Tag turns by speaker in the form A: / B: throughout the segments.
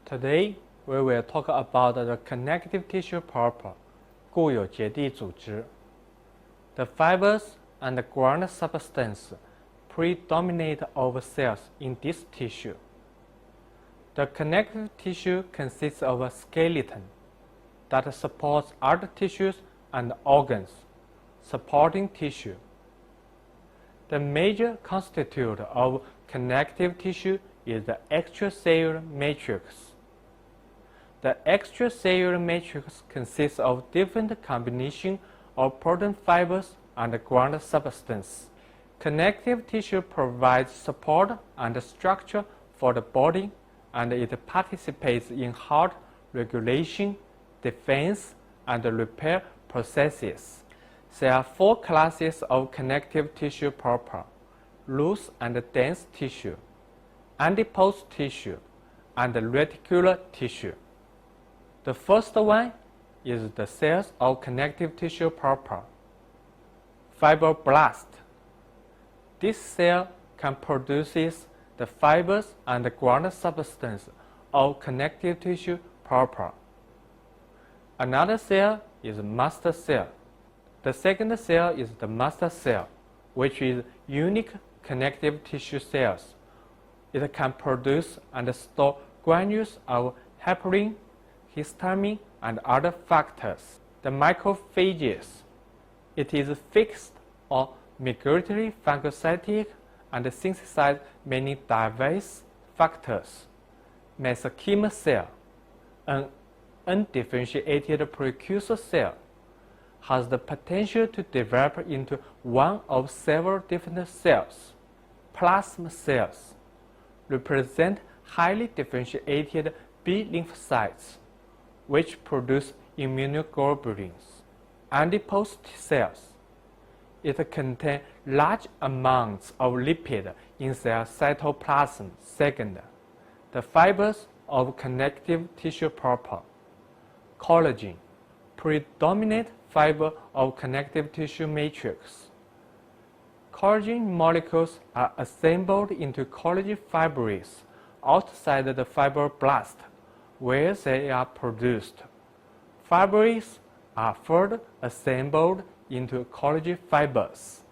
A: Today, we will talk about the connective tissue proper, 固有结缔组织. The fibers and the ground substance predominate over cells in this tissue. The connective tissue consists of a skeleton that supports other tissues and organs, supporting tissue. The major constituent of connective tissue is the extracellular matrix. The extracellular matrix consists of different combinations of protein fibers and ground substance. Connective tissue provides support and structure for the body, and it participates in heart regulation, defense, and repair processes. There are four classes of connective tissue proper: loose and dense tissue, adipose tissue, and reticular tissue. The first one is the cells of connective tissue proper. Fibroblast. This cell can produce the fibers and the ground substance of connective tissue proper. Another cell is master cell. The second cell is the master cell, which is unique connective tissue cells. It can produce and store granules of heparin, histamine, and other factors. The macrophages. It is fixed or migratory phagocytic and synthesizes many diverse factors. Mesenchymal cell, an undifferentiated precursor cell, has the potential to develop into one of several different cells. Plasma cells represent highly differentiated B lymphocytes, which produce immunoglobulins. Adipose cells. It contains large amounts of lipid in their cytoplasm. Second, the fibers of connective tissue proper. Collagen, predominant fiber of connective tissue matrix. Collagen molecules are assembled into collagen fibres outside the fibroblast, where they are produced. Fibres are further assembled into collagen fibers.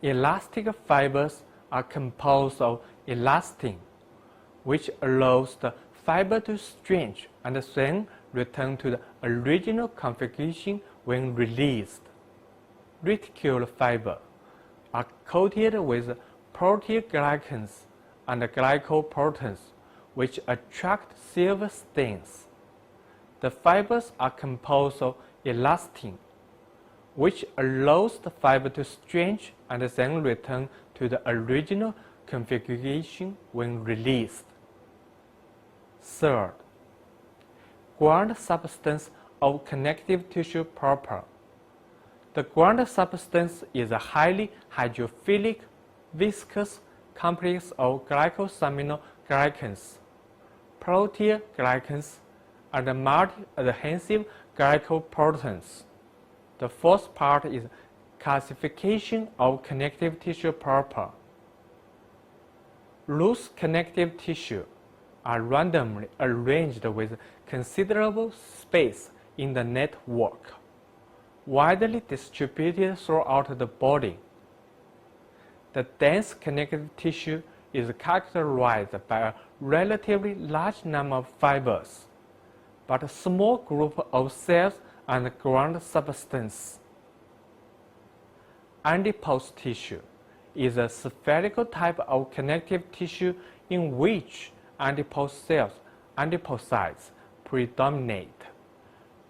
A: Elastic fibers are composed of elastin, which allows the fiber to stretch and then return to the original configuration when released. Reticular fibers are coated with proteoglycans and glycoproteins, which attract silver stains. The fibers are composed of elastin, which allows the fiber to stretch and then return to the original configuration when released. Third, ground substance of connective tissue proper. The ground substance is a highly hydrophilic, viscous complex of glycosaminoglycans, proteoglycans, and multi-adhesive glycoproteins. The fourth part is classification of connective tissue proper. Loose connective tissue are randomly arranged with considerable space in the network, widely distributed throughout the body. The dense connective tissue is characterized by a relatively large number of fibers, but a small group of cells and ground substance. Adipose tissue is a spherical type of connective tissue in which adipose cells, adipocytes, predominate.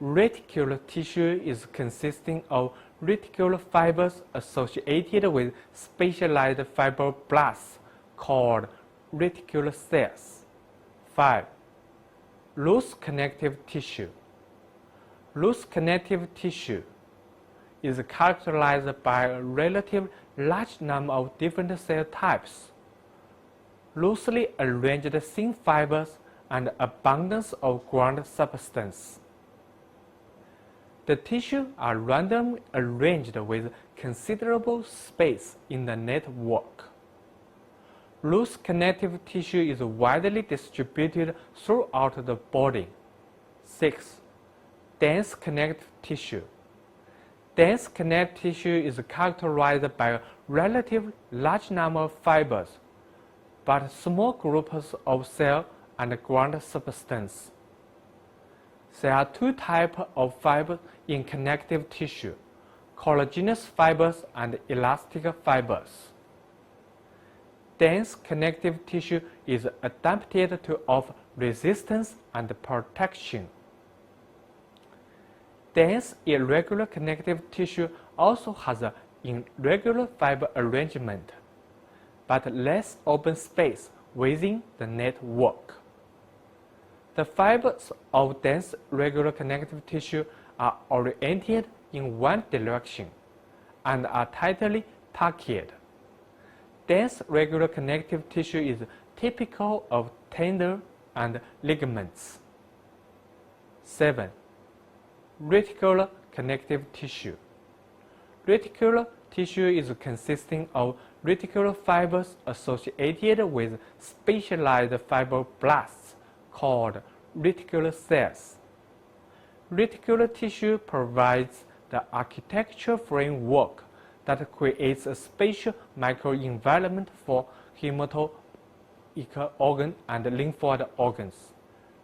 A: Reticular tissue is consisting of reticular fibers associated with specialized fibroblasts called reticular cells. 5. Loose connective tissue. Loose connective tissue is characterized by a relatively large number of different cell types, loosely arranged thin fibers, and abundance of ground substance. The tissues are randomly arranged with considerable space in the network. Loose connective tissue is widely distributed throughout the body. 6. Dense connective tissue. Dense connective tissue is characterized by a relatively large number of fibers, but small groups of cell and ground substance. There are two types of fibers in connective tissue: collagenous fibers and elastic fibers. Dense connective tissue is adapted to offer resistance and protection. Dense irregular connective tissue also has an irregular fiber arrangement, but less open space within the network. The fibers of dense regular connective tissue are oriented in one direction and are tightly tucked. Dense regular connective tissue is typical of tendon and ligaments. 7. Reticular connective tissue. Reticular tissue is consisting of reticular fibers associated with specialized fibroblasts called reticular cells. Reticular tissue provides the architectural framework that creates a spatial microenvironment for hematopoietic organ and lymphoid organs.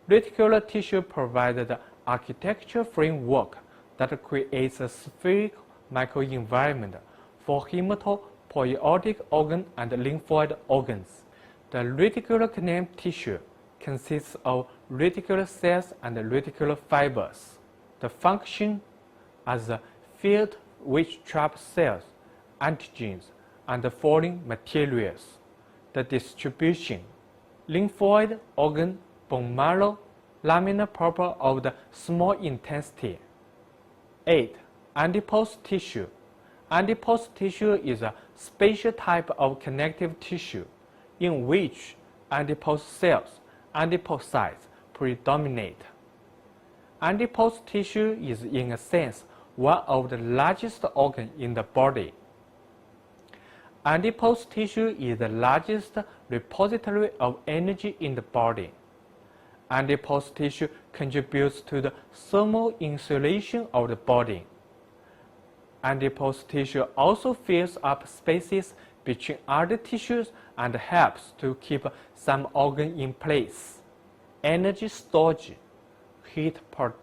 A: Reticular tissue provides the architectural framework that creates a spherical microenvironment for hematopoietic organ and lymphoid organs. The reticular connective tissue consists of reticular cells and reticular fibers. The function as a field which traps cells, antigens, and foreign materials. The distribution: lymphoid organ, bone marrow, lamina propria of the small intestine. 8. Adipose tissue. Adipose tissue is a special type of connective tissue in which adipose cells, adipocytes, predominate. Adipose tissue is, in a sense, one of the largest organs in the body. Adipose tissue is the largest repository of energy in the body. Adipose tissue contributes to the thermal insulation of the body. Adipose tissue also fills up spaces between other tissues and helps to keep some organ in place. Energy storage, heat production.